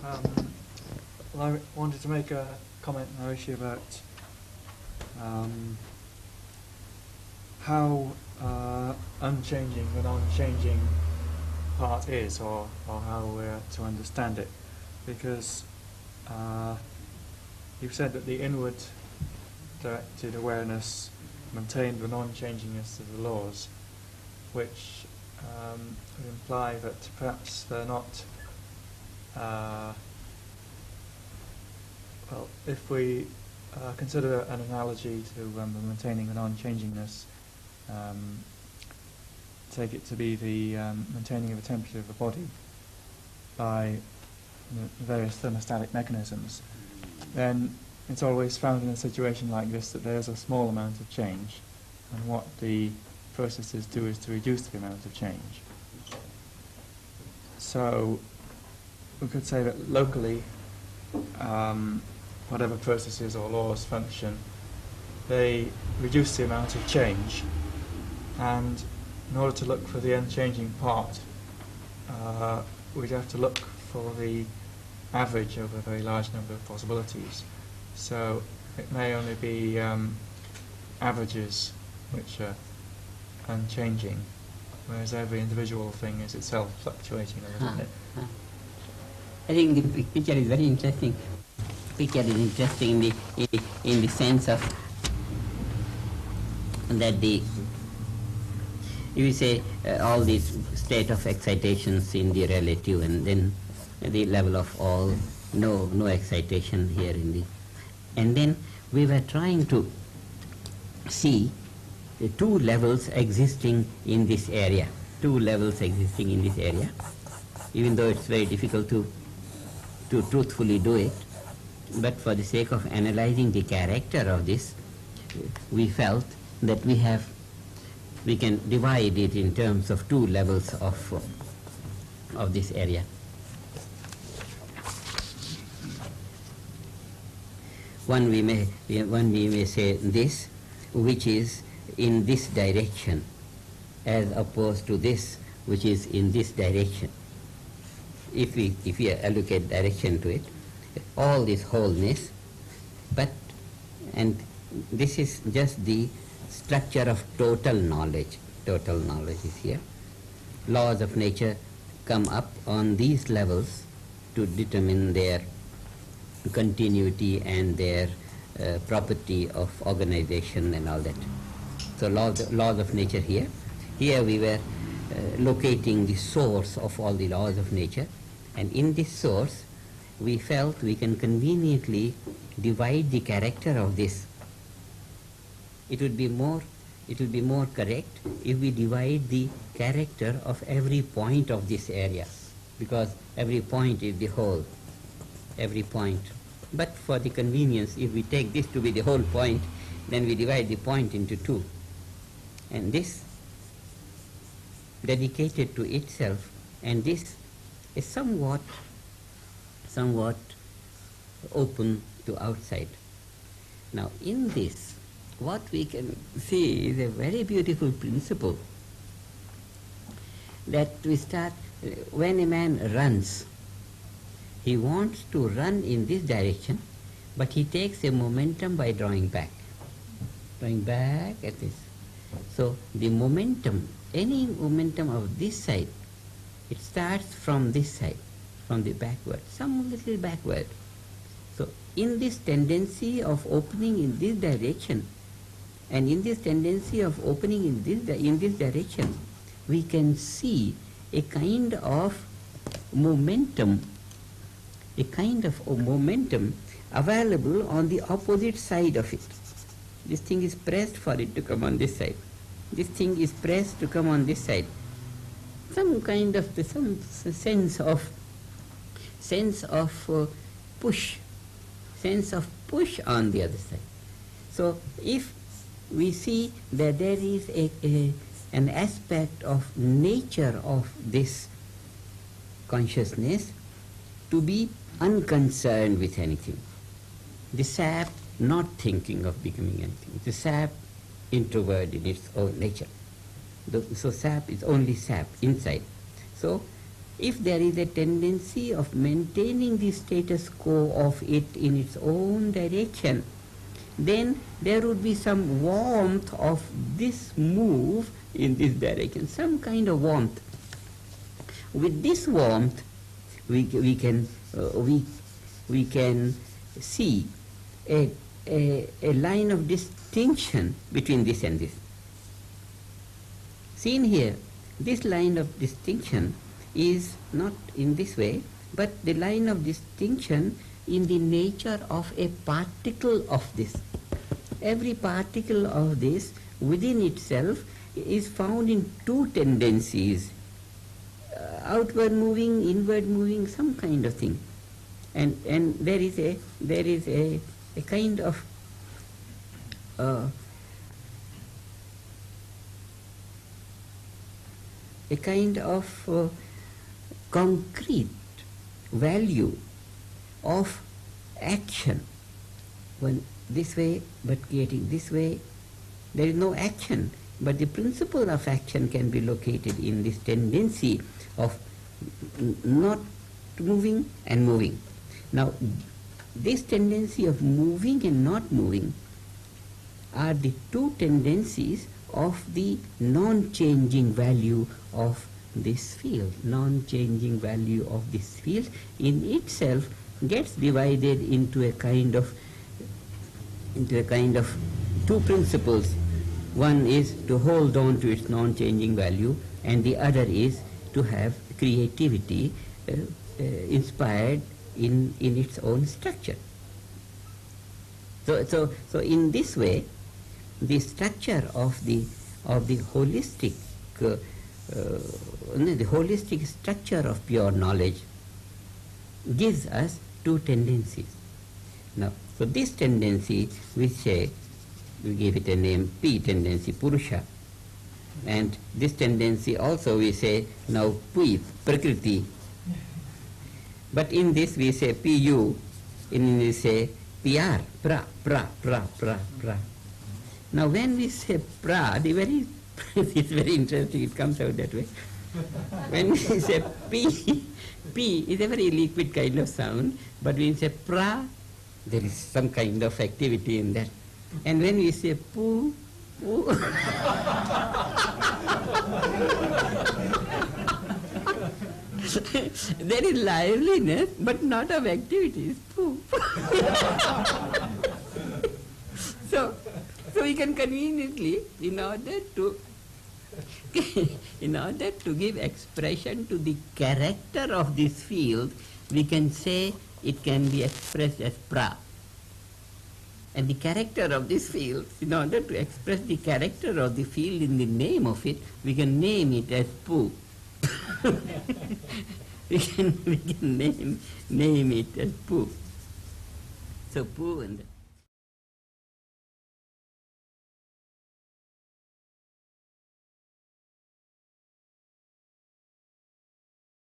Well, I wanted to make a comment, Maharishi, about how unchanging the non-changing part is, or how we're to understand it. Because you've said that the inward directed awareness maintained the non-changingness of the laws, which would imply that perhaps they're not, well, if we consider an analogy to maintaining the non-changingness, take it to be the maintaining of the temperature of the body by various thermostatic mechanisms, then it's always found in a situation like this that there's a small amount of change, and what the processes do is to reduce the amount of change. So we could say that locally, whatever processes or laws function, they reduce the amount of change, and in order to look for the unchanging part, we'd have to look for the average of a very large number of possibilities. So it may only be averages which are unchanging, whereas every individual thing is itself fluctuating a little bit. I think the picture is very interesting. Picture is interesting in the sense of that you say all these state of excitations in the relative, and then the level of all no excitation here in the, and then we were trying to see the two levels existing in this area, even though it's very difficult to truthfully do it, but for the sake of analyzing the character of this, we felt that we can divide it in terms of two levels of this area. One we may say this, which is in this direction, as opposed to this, which is in this direction. If we allocate direction to it, all this wholeness, and this is just the structure of total knowledge. Total knowledge is here. Laws of nature come up on these levels to determine their continuity and their property of organization and all that. So laws of nature here. Here we were locating the source of all the laws of nature, and in this source we felt we can conveniently divide the character of this. It would be more correct if we divide the character of every point of this area, because every point is the whole, every point. But for the convenience, if we take this to be the whole point, then we divide the point into two. And this dedicated to itself, and this is somewhat open to outside. Now in this, what we can see is a very beautiful principle that we start, when a man runs, he wants to run in this direction, but he takes a momentum by drawing back at this. So the momentum, any momentum of this side, it starts from this side, from the backward, some little backward. So in this tendency of opening in this direction, and in this tendency of opening in this direction, we can see a kind of momentum available on the opposite side of it. This thing is pressed for it to come on this side. This thing is pressed to come on this side. Some kind of some sense of push on the other side. So if we see that there is an aspect of nature of this consciousness to be unconcerned with anything. The sap not thinking of becoming anything. The sap introvert in its own nature. So sap is only sap inside. So if there is a tendency of maintaining the status quo of it in its own direction, then there would be some warmth of this move in this direction, some kind of warmth. With this warmth, we can see a line of distinction between this and this. Seen here, this line of distinction is not in this way, but the line of distinction in the nature of a particle of this. Every particle of this within itself is found in two tendencies, outward moving, inward moving, some kind of thing. And there is a kind of concrete value of action. When this way, but creating this way, there is no action, but the principle of action can be located in this tendency of not moving and moving. Now, this tendency of moving and not moving are the two tendencies of the non-changing value of this field. Non-changing value of this field in itself gets divided into a kind of two principles. One is to hold on to its non-changing value, and the other is to have creativity inspired in its own structure. So in this way, the structure of the holistic structure of pure knowledge gives us two tendencies. Now, so this tendency, we say, we give it a name, P tendency, Purusha. And this tendency also we say now Pui, Prakriti. But in this we say Pu, in we say PR, Pra. Now when we say Pra, it's very interesting, it comes out that way. When we say P is a very liquid kind of sound, but when we say Pra, there is some kind of activity in that. And when we say Pu, there is liveliness, but not of activities. So we can conveniently, in order to give expression to the character of this field, we can say it can be expressed as pra. And the character of this field, in order to express the character of the field in the name of it, we can name it as Pu. we can name it as Pu. So Pu and